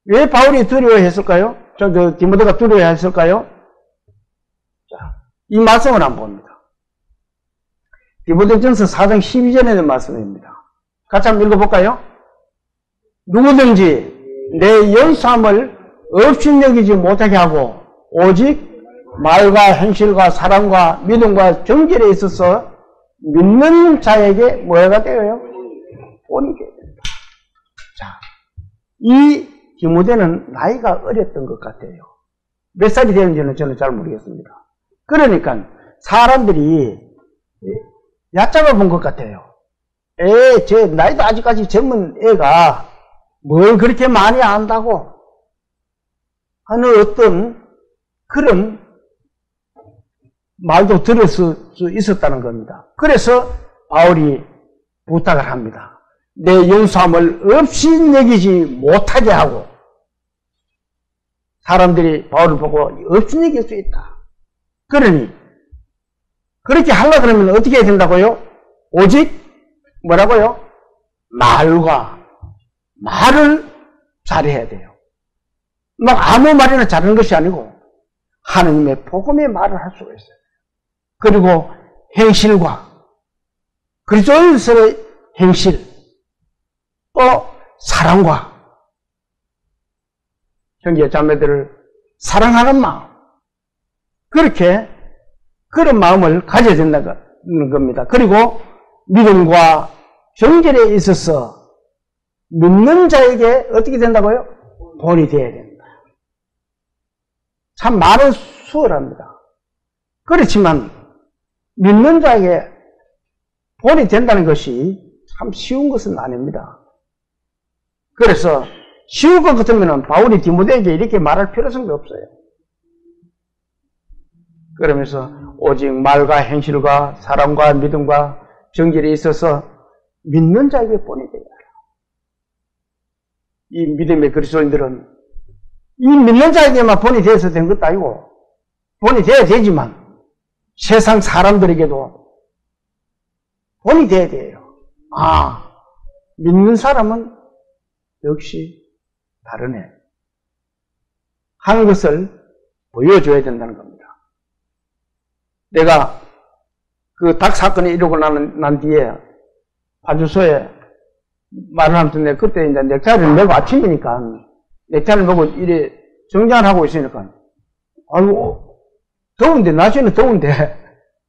왜 바울이 두려워했을까요? 디모데가 두려워했을까요? 자, 이 말씀을 한번 봅니다. 디모데전서 4장 12절에 있는 말씀입니다. 같이 한번 읽어볼까요? 누구든지 내 연수함을 없이 여기지 못하게 하고 오직 말과 행실과 사랑과 믿음과 정결에 있어서 믿는 자에게 뭐가 되어요? 본이 되어야 된다. 자, 이 디모데는 나이가 어렸던 것 같아요. 몇 살이 되는지는 저는 잘 모르겠습니다. 그러니까 사람들이 얕잡아 본 것 같아요. 제 나이도 아직까지 젊은 애가 뭘 그렇게 많이 안다고 하는 어떤 그런 말도 들을 수 있었다는 겁니다. 그래서 바울이 부탁을 합니다. 내 연수함을 없이 여기지 못하게 하고 사람들이 바울을 보고 없이 여길 수 있다. 그러니 그렇게 하려고 그러면 어떻게 해야 된다고요? 오직 뭐라고요? 말을 잘해야 돼요. 막 아무 말이나 잘하는 것이 아니고 하느님의 복음의 말을 할 수가 있어요. 그리고 행실과 그리스도인의 행실 또 사랑과 형제 자매들을 사랑하는 마음 그렇게 그런 마음을 가져야 된다는 겁니다. 그리고 믿음과 정결에 있어서 믿는 자에게 어떻게 된다고요? 본이 되어야 된다. 참 말은 수월합니다. 그렇지만 믿는 자에게 본이 된다는 것이 참 쉬운 것은 아닙니다. 그래서 쉬울 것 같으면 바울이 디모데에게 이렇게 말할 필요성이 없어요. 그러면서 오직 말과 행실과 사랑과 믿음과 정결에 있어서 믿는 자에게 본이 되어야 해요. 이 믿음의 그리스도인들은 이 믿는 자에게만 본이 되어서 된 것도 아니고 본이 되어야 되지만 세상 사람들에게도 본이 되어야 돼요. 믿는 사람은 역시 다르네 하는 것을 보여줘야 된다는 겁니다. 내가 그 닭 사건이 일어나고 난 뒤에 파주소에 말을 하면서 그때 이제 넥타이를 메고 아침이니까 넥타이를 메고 이래 정장을 하고 있으니까 아이고 더운데 날씨는 더운데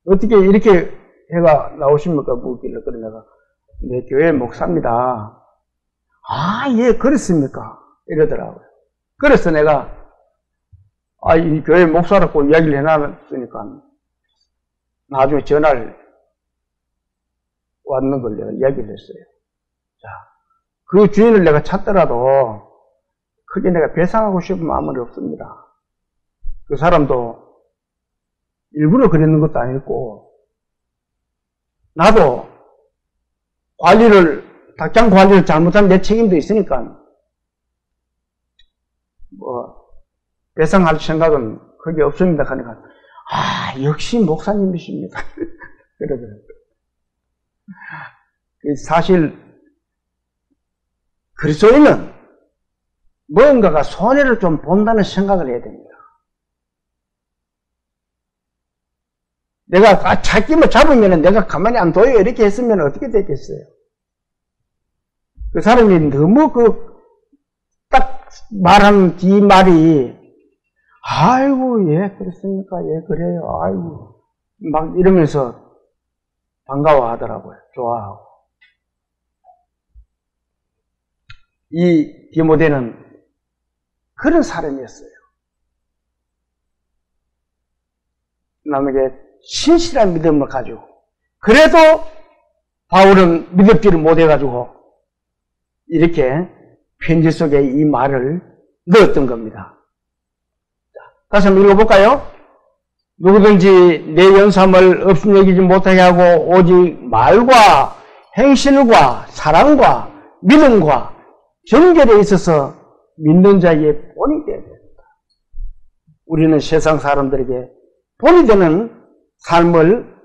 어떻게 이렇게 해가 나오십니까? 묻길래 그래 내가 내 교회 목사입니다. 아, 예, 그렇습니까? 이러더라고요. 그래서 내가, 이 교회 목사라고 이야기를 해놨으니까, 나중에 전화를 왔는 걸 내가 이야기를 했어요. 자, 그 주인을 내가 찾더라도, 크게 내가 배상하고 싶은 마음은 없습니다. 그 사람도 일부러 그랬는 것도 아니고, 나도 닭장 관리를 잘못한 내 책임도 있으니까, 배상할 생각은 그게 없습니다. 하니까, 역시 목사님이십니다. 그러더라고요. 사실, 그리스도인은 뭔가가 손해를 좀 본다는 생각을 해야 됩니다. 내가 찾기만 잡으면 내가 가만히 안 둬요. 이렇게 했으면 어떻게 됐겠어요? 그 사람이 너무 딱 말하는 뒷말이, 아이고, 예, 그렇습니까? 예, 그래요. 아이고. 막 이러면서 반가워하더라고요. 좋아하고. 이 디모데는 그런 사람이었어요. 남에게 신실한 믿음을 가지고, 그래도 바울은 믿었지를 못해가지고 이렇게 편지 속에 이 말을 넣었던 겁니다. 다시 한번 읽어볼까요? 누구든지 내 연삼을 없음 여기지 못하게 하고 오직 말과 행실과 사랑과 믿음과 정결에 있어서 믿는 자에게 본이 되어야 됩니다. 우리는 세상 사람들에게 본이 되는 삶을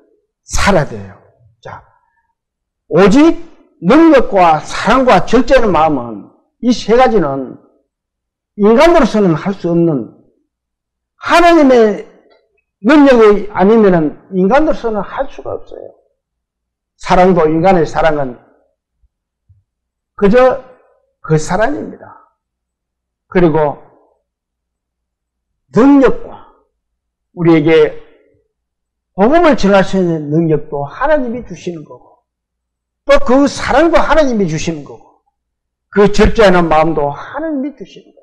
살아야 돼요. 자, 오직 능력과 사랑과 절제하는 마음은 이 세 가지는 인간으로서는 할 수 없는, 하나님의 능력이 아니면은 인간으로서는 할 수가 없어요. 사랑도, 인간의 사랑은 그저 그 사랑입니다. 그리고 능력과 우리에게 복음을 전할 수 있는 능력도 하나님이 주시는 거고, 또 그 사랑도 하나님이 주시는 거고, 그 절제하는 마음도 하나님이 주시는 거예요.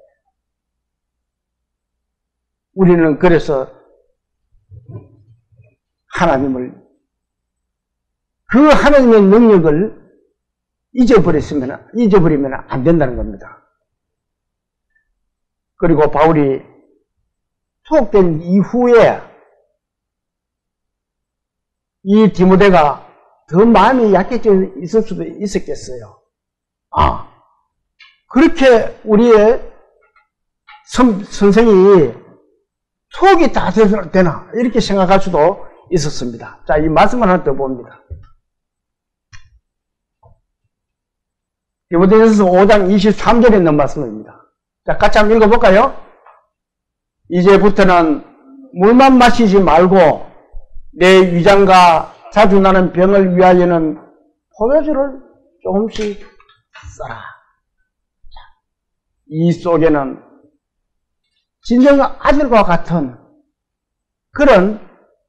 우리는 그래서 그 하나님의 능력을 잊어버리면 안 된다는 겁니다. 그리고 바울이 투옥된 이후에 이 디모데가 더 마음이 약해져 있을 수도 있었겠어요. 그렇게 우리의 선생이 투옥이 다 되나? 이렇게 생각할 수도 있었습니다. 자, 이 말씀을 하나 더 봅니다. 디모데전서 5장 23절에 있는 말씀입니다. 자, 같이 한번 읽어볼까요? 이제부터는 물만 마시지 말고 내 위장과 자주 나는 병을 위하여는 포도주를 조금씩 써라. 이 속에는 진정 아들과 같은 그런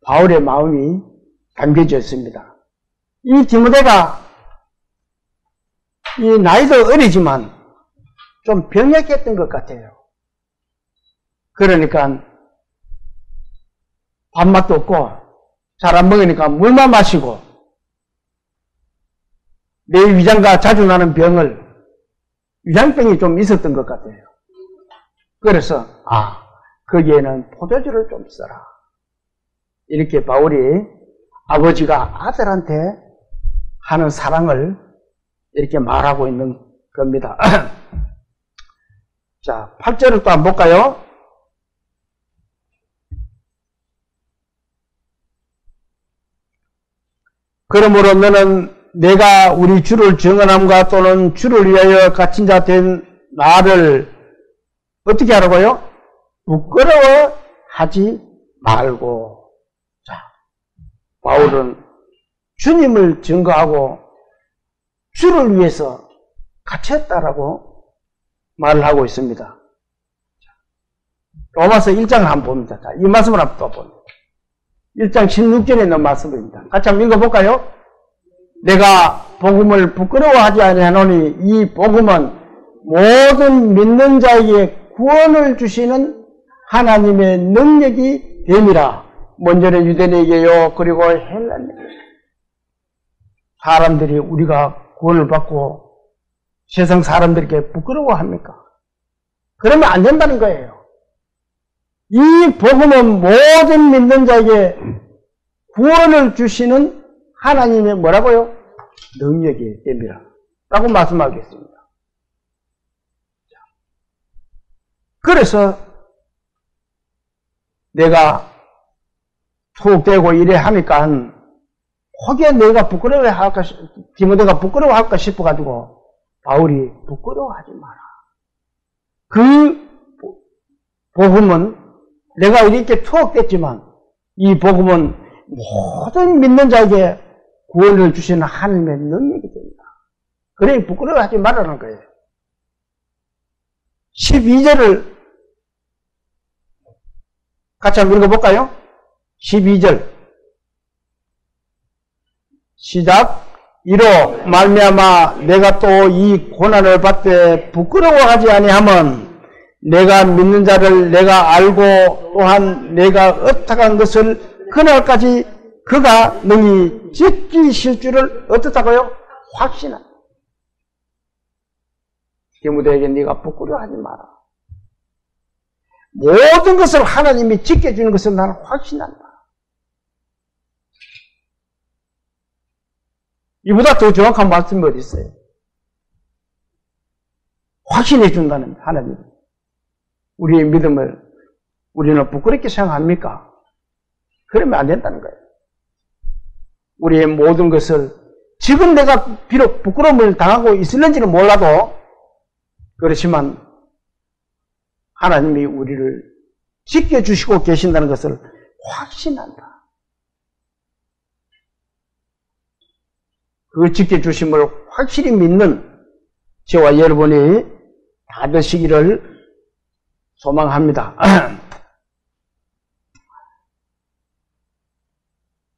바울의 마음이 담겨져 있습니다. 이 디모데가 이 나이도 어리지만 좀 병약했던 것 같아요. 그러니까 밥맛도 없고 잘 안 먹으니까 물만 마시고 내 위장과 자주 나는 위장병이 좀 있었던 것 같아요. 그래서 거기에는 포도주를 좀 써라. 이렇게 바울이 아버지가 아들한테 하는 사랑을 이렇게 말하고 있는 겁니다. 자, 8절을 또 한번 볼까요? 그러므로 너는 내가 우리 주를 정언함과 또는 주를 위하여 갇힌 자 된 나를 어떻게 하라고요? 부끄러워하지 말고. 자, 바울은 주님을 증거하고 주를 위해서 갇혔다라고 말을 하고 있습니다. 로마서 1장을 한번 봅니다. 자, 이 말씀을 한번 또 봅니다. 1장 16절에 있는 말씀입니다. 같이 한번 읽어볼까요? 내가 복음을 부끄러워하지 아니하노니 이 복음은 모든 믿는 자에게 구원을 주시는 하나님의 능력이 됨이라. 먼저는 유대인에게요, 그리고 헬라인에게. 사람들이 우리가 구원을 받고 세상 사람들에게 부끄러워합니까? 그러면 안 된다는 거예요. 이 복음은 모든 믿는 자에게 구원을 주시는 하나님의 뭐라고요? 능력이 됨이라. 라고 말씀하겠습니다. 그래서 내가 투옥되고 이래 하니까 혹여 내가 부끄러워할까, 디모데가 부끄러워할까 싶어가지고 바울이 부끄러워하지 마라. 그 복음은 내가 이렇게 투옥됐지만 이 복음은 모든 믿는 자에게 구원을 주시는 하나님의 능력이 됩니다. 그래 부끄러워하지 말라는 거예요. 12절을 같이 한번 읽어볼까요? 12절 시작. 이로 말미암아 내가 또 이 고난을 받되 부끄러워하지 아니하면 내가 믿는 자를 내가 알고 또한 내가 어떡한 것을 그날까지 그가 능히 지키실 줄을 어떻다고요? 확신한다. 디모데에게 네가 부끄러워하지 마라. 모든 것을 하나님이 지켜주는 것을 나는 확신한다. 이보다 더 정확한 말씀이 어디 있어요? 확신해 준다는 하나님. 우리의 믿음을 우리는 부끄럽게 생각합니까? 그러면 안 된다는 거예요. 우리의 모든 것을 지금 내가 비록 부끄러움을 당하고 있을는지는 몰라도 그렇지만 하나님이 우리를 지켜주시고 계신다는 것을 확신한다. 그 지켜주심을 확실히 믿는 저와 여러분이 다 되시기를 소망합니다.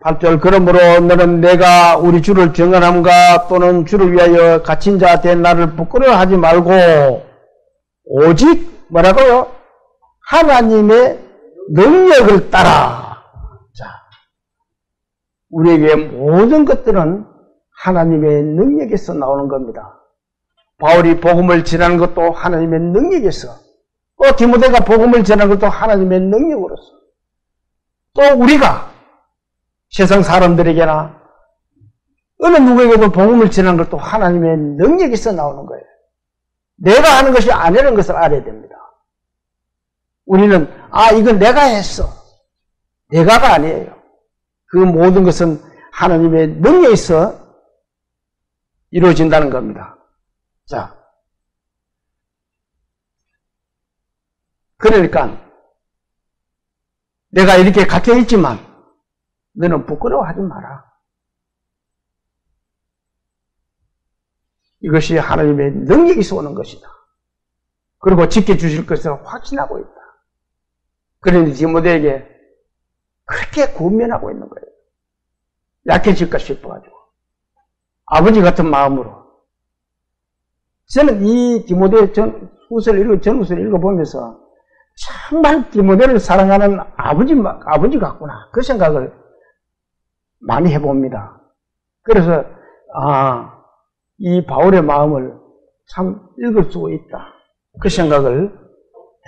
8절 그러므로 너는 내가 우리 주를 증언함과 또는 주를 위하여 갇힌 자 된 나를 부끄러워하지 말고 오직 뭐라고요? 하나님의 능력을 따라. 자, 우리에게 모든 것들은 하나님의 능력에서 나오는 겁니다. 바울이 복음을 전하는 것도 하나님의 능력에서, 또 디모데가 복음을 전하는 것도 하나님의 능력으로서, 또 우리가 세상 사람들에게나 어느 누구에게도 복음을 전하는 것도 하나님의 능력에서 나오는 거예요. 내가 하는 것이 아니라는 것을 알아야 됩니다. 우리는 이건 내가 했어. 내가가 아니에요. 그 모든 것은 하나님의 능력에서 이루어진다는 겁니다. 자, 그러니까 내가 이렇게 갇혀 있지만 너는 부끄러워하지 마라. 이것이 하나님의 능력에서 오는 것이다. 그리고 지켜주실 것을 확신하고 있다. 그러니 디모데에게 그렇게 권면하고 있는 거예요. 약해질까 싶어가지고. 아버지 같은 마음으로. 저는 이 디모데 전후서를 읽어보면서 정말 디모데를 사랑하는 아버지 같구나. 그 생각을 많이 해봅니다. 그래서, 이 바울의 마음을 참 읽을 수 있다. 그 생각을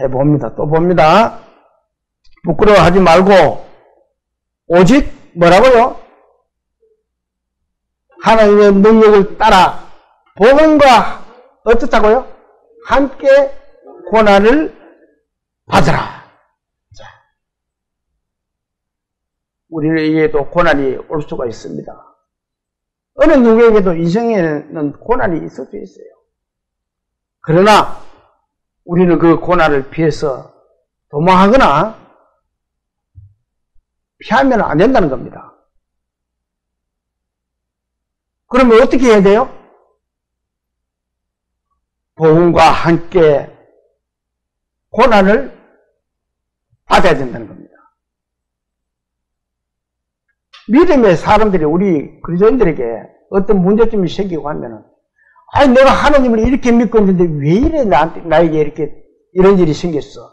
해봅니다. 또 봅니다. 부끄러워하지 말고, 오직 뭐라고요? 하나님의 능력을 따라 복음과 어떻다고요? 함께 고난을 받으라. 자, 우리에게도 고난이 올 수가 있습니다. 어느 누구에게도 인생에는 고난이 있을 수 있어요. 그러나 우리는 그 고난을 피해서 도망하거나 피하면 안 된다는 겁니다. 그러면 어떻게 해야 돼요? 복음과 함께 고난을 받아야 된다는 겁니다. 믿음의 사람들이 우리 그리스도인들에게 어떤 문제점이 생기고 하면은 아니, 내가 하나님을 이렇게 믿고 있는데 왜 이래 나에게 이렇게 이런 일이 생겼어?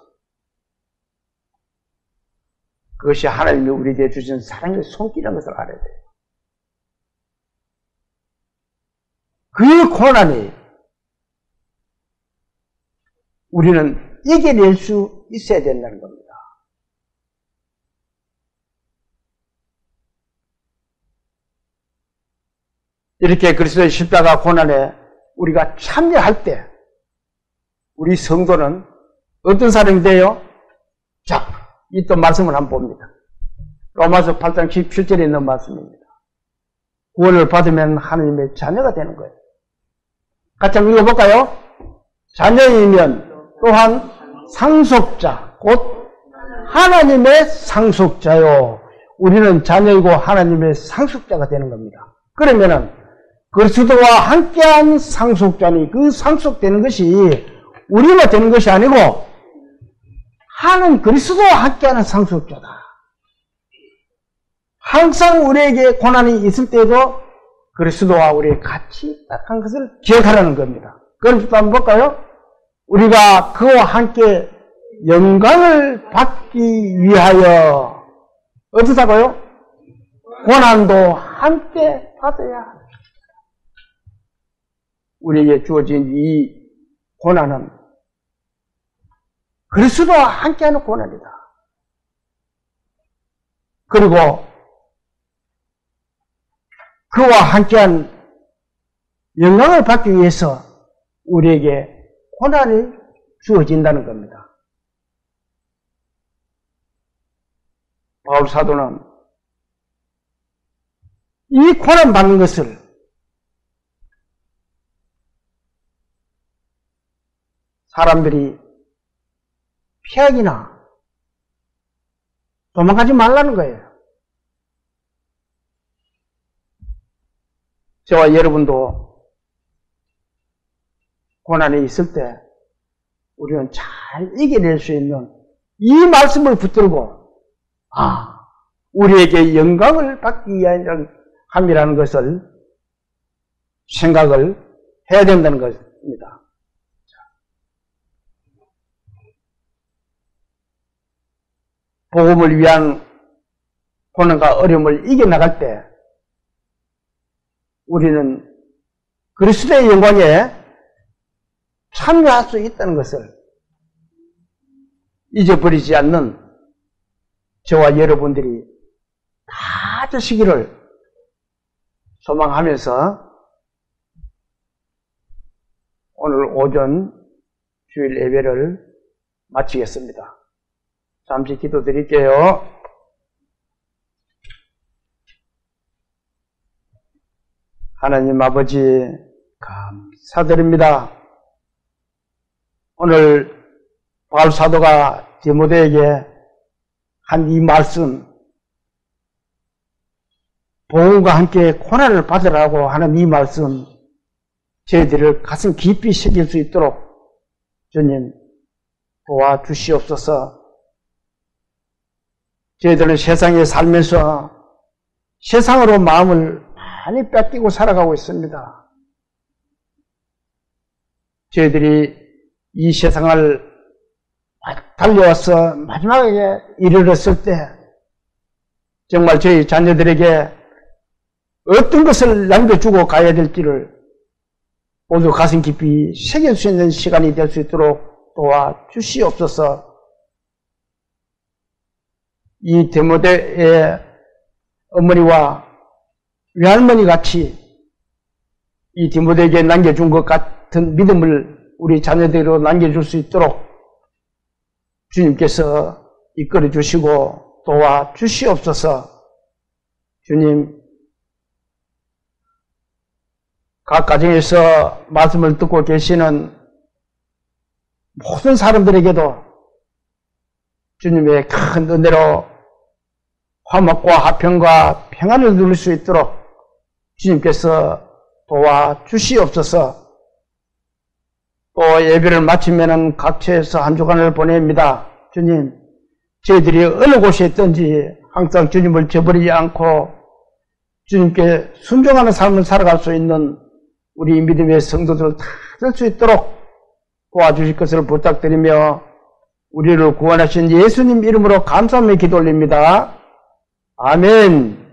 그것이 하나님이 우리에게 주신 사랑의 손길이라는 것을 알아야 돼요. 그 고난이 우리는 이겨낼 수 있어야 된다는 겁니다. 이렇게 그리스도의 십자가 고난에 우리가 참여할 때 우리 성도는 어떤 사람이 돼요? 자, 이 또 말씀을 한번 봅니다. 로마서 8장 17절에 있는 말씀입니다. 구원을 받으면 하나님의 자녀가 되는 거예요. 같이 한번 읽어볼까요? 자녀이면 또한 상속자, 곧 하나님의 상속자요. 우리는 자녀이고 하나님의 상속자가 되는 겁니다. 그러면은 그리스도와 함께한 상속자니 그 상속되는 것이 우리가 되는 것이 아니고 하는 그리스도와 함께하는 상속자다. 항상 우리에게 고난이 있을 때도 그리스도와 우리 같이 한 것을 기억하라는 겁니다. 그럼 또 한번 볼까요? 우리가 그와 함께 영광을 받기 위하여 어떻다고요? 고난도 함께 받아야 합니다. 우리에게 주어진 이 고난은 그리스도와 함께하는 고난이다. 그리고 그와 함께한 영광을 받기 위해서 우리에게 고난이 주어진다는 겁니다. 바울 사도는 이 고난 받는 것을 사람들이 피하기나 도망가지 말라는 거예요. 저와 여러분도 고난이 있을 때 우리는 잘 이겨낼 수 있는 이 말씀을 붙들고 우리에게 영광을 받기 위함이라는 것을 생각을 해야 된다는 것입니다. 복음을 위한 고난과 어려움을 이겨나갈 때 우리는 그리스도의 영광에 참여할 수 있다는 것을 잊어버리지 않는 저와 여러분들이 다 되시기를 소망하면서 오늘 오전 주일 예배를 마치겠습니다. 잠시 기도드릴게요. 하나님 아버지 감사드립니다. 오늘 바울 사도가 디모데에게 한 이 말씀, 복음과 함께 고난을 받으라고 하는 이 말씀, 저희들을 가슴 깊이 새길 수 있도록 주님 도와주시옵소서. 저희들은 세상에 살면서 세상으로 마음을 많이 뺏기고 살아가고 있습니다. 저희들이 이 세상을 달려와서 마지막에 이르렀을 때 정말 저희 자녀들에게 어떤 것을 남겨주고 가야 될지를 모두 가슴 깊이 새길 수 있는 시간이 될 수 있도록 도와주시옵소서. 이 디모데의 어머니와 외할머니 같이 이 디모데에게 남겨준 것 같은 믿음을 우리 자녀들로 남겨줄 수 있도록 주님께서 이끌어 주시고 도와주시옵소서. 주님, 각 가정에서 말씀을 듣고 계시는 모든 사람들에게도 주님의 큰 은혜로 화목과 화평과 평안을 누릴 수 있도록 주님께서 도와주시옵소서. 또 예배를 마치면은 각처에서 한 주간을 보냅니다. 주님, 저희들이 어느 곳에 있든지 항상 주님을 저버리지 않고 주님께 순종하는 삶을 살아갈 수 있는 우리 믿음의 성도들을 다 될 수 있도록 도와주실 것을 부탁드리며 우리를 구원하신 예수님 이름으로 감사하며 기도 올립니다. 아멘.